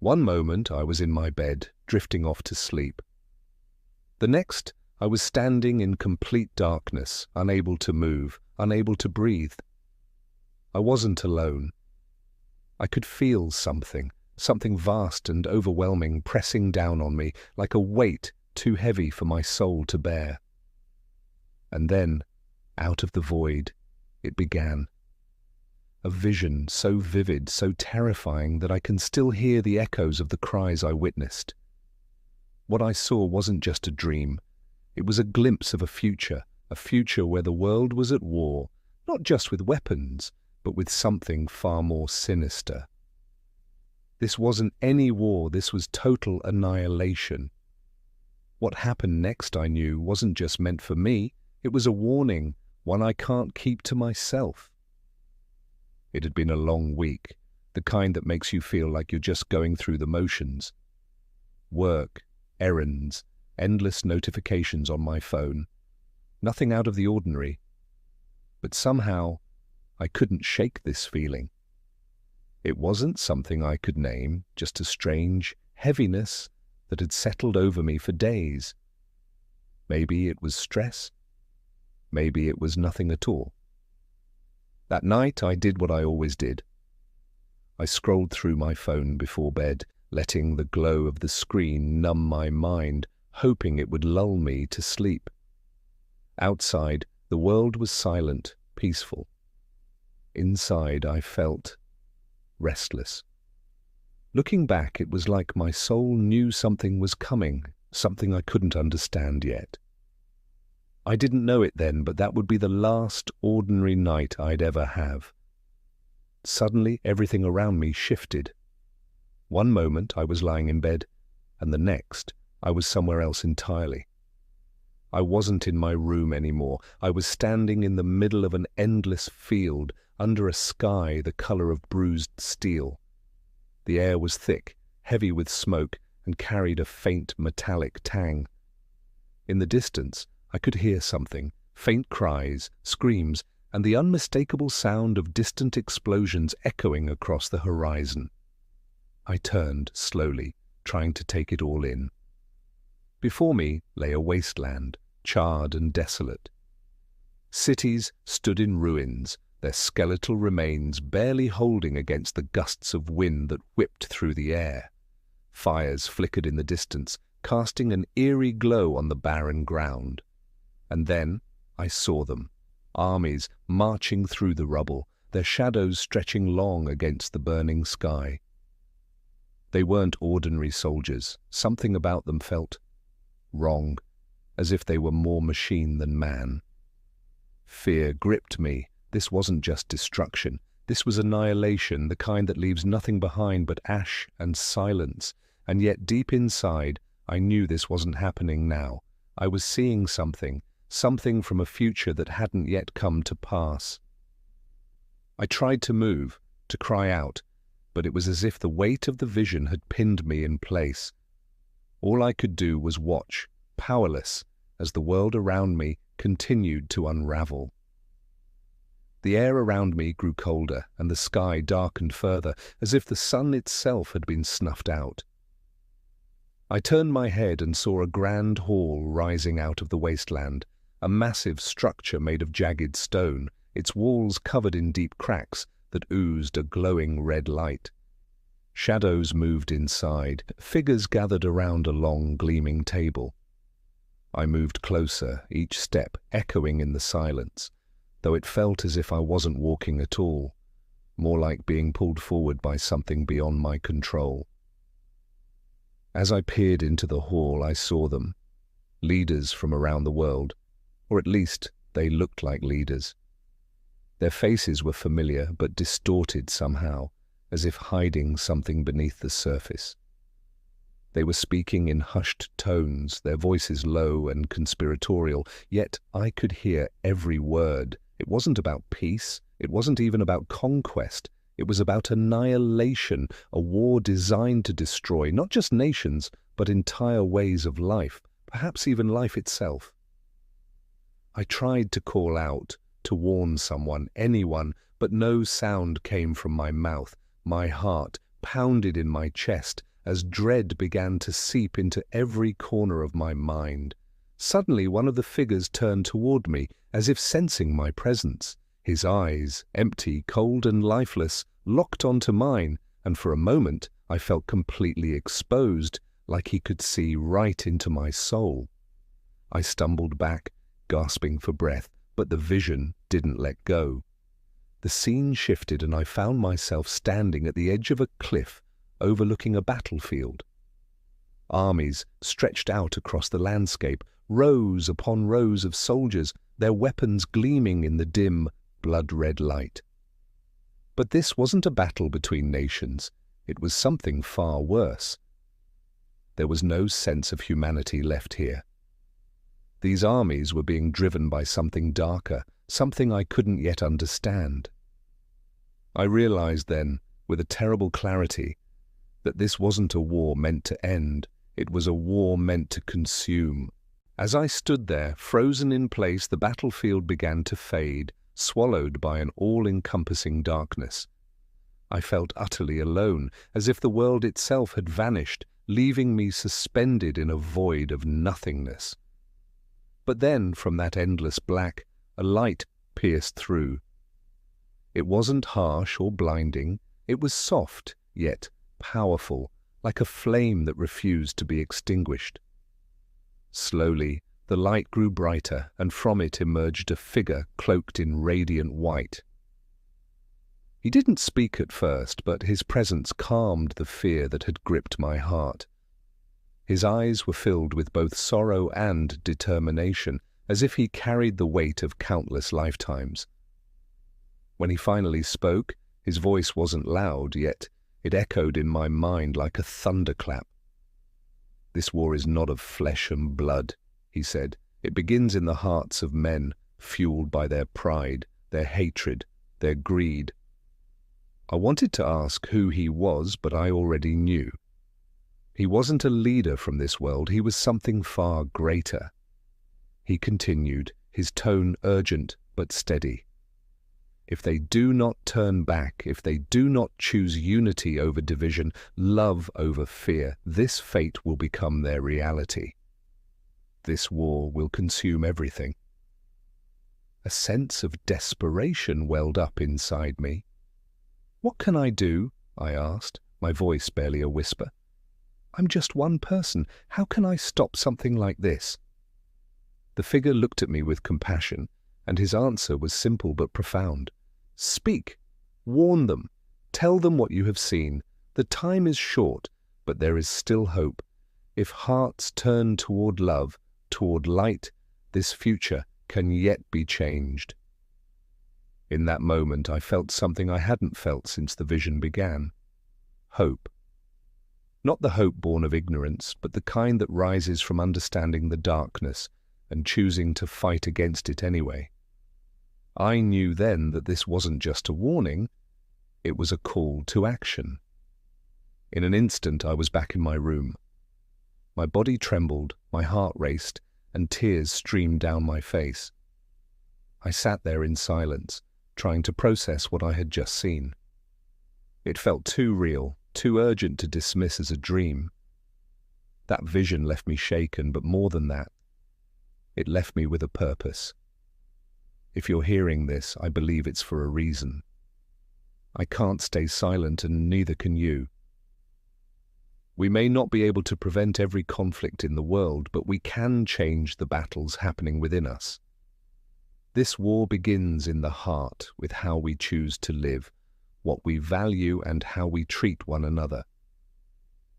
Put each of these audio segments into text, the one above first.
One moment I was in my bed, drifting off to sleep. The next, I was standing in complete darkness, unable to move, unable to breathe. I wasn't alone. I could feel something vast and overwhelming pressing down on me like a weight too heavy for my soul to bear. And then, out of the void, it began. A vision so vivid, so terrifying that I can still hear the echoes of the cries I witnessed. What I saw wasn't just a dream. It was a glimpse of a future where the world was at war, not just with weapons, but with something far more sinister. This wasn't any war, this was total annihilation. What happened next, I knew, wasn't just meant for me, it was a warning, one I can't keep to myself. It had been a long week, the kind that makes you feel like you're just going through the motions. Work, errands, endless notifications on my phone. Nothing out of the ordinary. But somehow, I couldn't shake this feeling. It wasn't something I could name, just a strange heaviness that had settled over me for days. Maybe it was stress. Maybe it was nothing at all. That night, I did what I always did. I scrolled through my phone before bed, letting the glow of the screen numb my mind, hoping it would lull me to sleep. Outside, the world was silent, peaceful. Inside, I felt restless. Looking back, it was like my soul knew something was coming, something I couldn't understand yet. I didn't know it then, but that would be the last ordinary night I'd ever have. Suddenly, everything around me shifted. One moment I was lying in bed, and the next I was somewhere else entirely. I wasn't in my room anymore. I was standing in the middle of an endless field, under a sky the color of bruised steel. The air was thick, heavy with smoke, and carried a faint metallic tang. In the distance, I could hear something, faint cries, screams, and the unmistakable sound of distant explosions echoing across the horizon. I turned slowly, trying to take it all in. Before me lay a wasteland, charred and desolate. Cities stood in ruins, their skeletal remains barely holding against the gusts of wind that whipped through the air. Fires flickered in the distance, casting an eerie glow on the barren ground. And then I saw them, armies marching through the rubble, their shadows stretching long against the burning sky. They weren't ordinary soldiers. Something about them felt wrong, as if they were more machine than man. Fear gripped me. This wasn't just destruction. This was annihilation, the kind that leaves nothing behind but ash and silence. And yet deep inside, I knew this wasn't happening now. I was seeing something from a future that hadn't yet come to pass. I tried to move, to cry out, but it was as if the weight of the vision had pinned me in place. All I could do was watch, powerless, as the world around me continued to unravel. The air around me grew colder, and the sky darkened further, as if the sun itself had been snuffed out. I turned my head and saw a grand hall rising out of the wasteland, a massive structure made of jagged stone, its walls covered in deep cracks that oozed a glowing red light. Shadows moved inside, figures gathered around a long, gleaming table. I moved closer, each step echoing in the silence, though it felt as if I wasn't walking at all, more like being pulled forward by something beyond my control. As I peered into the hall, I saw them, leaders from around the world, or at least they looked like leaders. Their faces were familiar but distorted somehow, as if hiding something beneath the surface. They were speaking in hushed tones, their voices low and conspiratorial, yet I could hear every word. It wasn't about peace, it wasn't even about conquest, it was about annihilation, a war designed to destroy not just nations, but entire ways of life, perhaps even life itself. I tried to call out, to warn someone, anyone, but no sound came from my mouth. My heart pounded in my chest as dread began to seep into every corner of my mind. Suddenly, one of the figures turned toward me, as if sensing my presence. His eyes, empty, cold and lifeless, locked onto mine, and for a moment I felt completely exposed, like he could see right into my soul. I stumbled back, gasping for breath, but the vision didn't let go. The scene shifted and I found myself standing at the edge of a cliff overlooking a battlefield. Armies stretched out across the landscape, rows upon rows of soldiers, their weapons gleaming in the dim, blood-red light. But this wasn't a battle between nations. It was something far worse. There was no sense of humanity left here. These armies were being driven by something darker, something I couldn't yet understand. I realized then, with a terrible clarity, that this wasn't a war meant to end, it was a war meant to consume. As I stood there, frozen in place, the battlefield began to fade, swallowed by an all-encompassing darkness. I felt utterly alone, as if the world itself had vanished, leaving me suspended in a void of nothingness. But then, from that endless black, a light pierced through. It wasn't harsh or blinding, it was soft, yet powerful, like a flame that refused to be extinguished. Slowly, the light grew brighter, and from it emerged a figure cloaked in radiant white. He didn't speak at first, but his presence calmed the fear that had gripped my heart. His eyes were filled with both sorrow and determination, as if he carried the weight of countless lifetimes. When he finally spoke, his voice wasn't loud, yet it echoed in my mind like a thunderclap. "This war is not of flesh and blood," he said. "It begins in the hearts of men, fueled by their pride, their hatred, their greed." I wanted to ask who he was, but I already knew. He wasn't a leader from this world, he was something far greater. He continued, his tone urgent but steady. "If they do not turn back, if they do not choose unity over division, love over fear, this fate will become their reality. This war will consume everything." A sense of desperation welled up inside me. "What can I do?" I asked, my voice barely a whisper. "I'm just one person. How can I stop something like this?" The figure looked at me with compassion, and his answer was simple but profound. "Speak. Warn them. Tell them what you have seen. The time is short, but there is still hope. If hearts turn toward love, toward light, this future can yet be changed." In that moment, I felt something I hadn't felt since the vision began. Hope. Not the hope born of ignorance, but the kind that rises from understanding the darkness and choosing to fight against it anyway. I knew then that this wasn't just a warning, it was a call to action. In an instant, I was back in my room. My body trembled, my heart raced, and tears streamed down my face. I sat there in silence, trying to process what I had just seen. It felt too real, too urgent to dismiss as a dream. That vision left me shaken, but more than that, it left me with a purpose. If you're hearing this, I believe it's for a reason. I can't stay silent, and neither can you. We may not be able to prevent every conflict in the world, but we can change the battles happening within us. This war begins in the heart, with how we choose to live, what we value, and how we treat one another.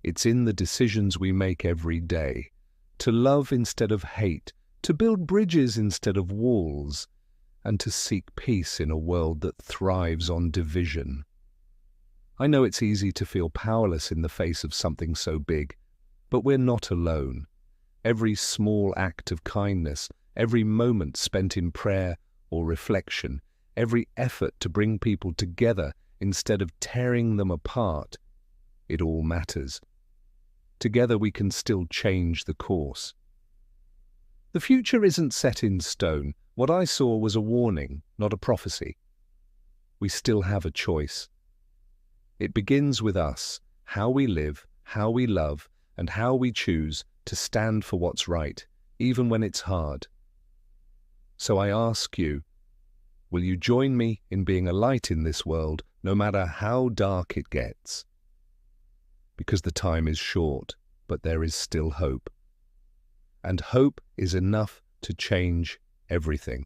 It's in the decisions we make every day, to love instead of hate, to build bridges instead of walls, and to seek peace in a world that thrives on division. I know it's easy to feel powerless in the face of something so big, but we're not alone. Every small act of kindness, every moment spent in prayer or reflection, every effort to bring people together instead of tearing them apart, it all matters. Together we can still change the course. The future isn't set in stone. What I saw was a warning, not a prophecy. We still have a choice. It begins with us, how we live, how we love, and how we choose to stand for what's right, even when it's hard. So I ask you, will you join me in being a light in this world, no matter how dark it gets? Because the time is short, but there is still hope. And hope is enough to change everything.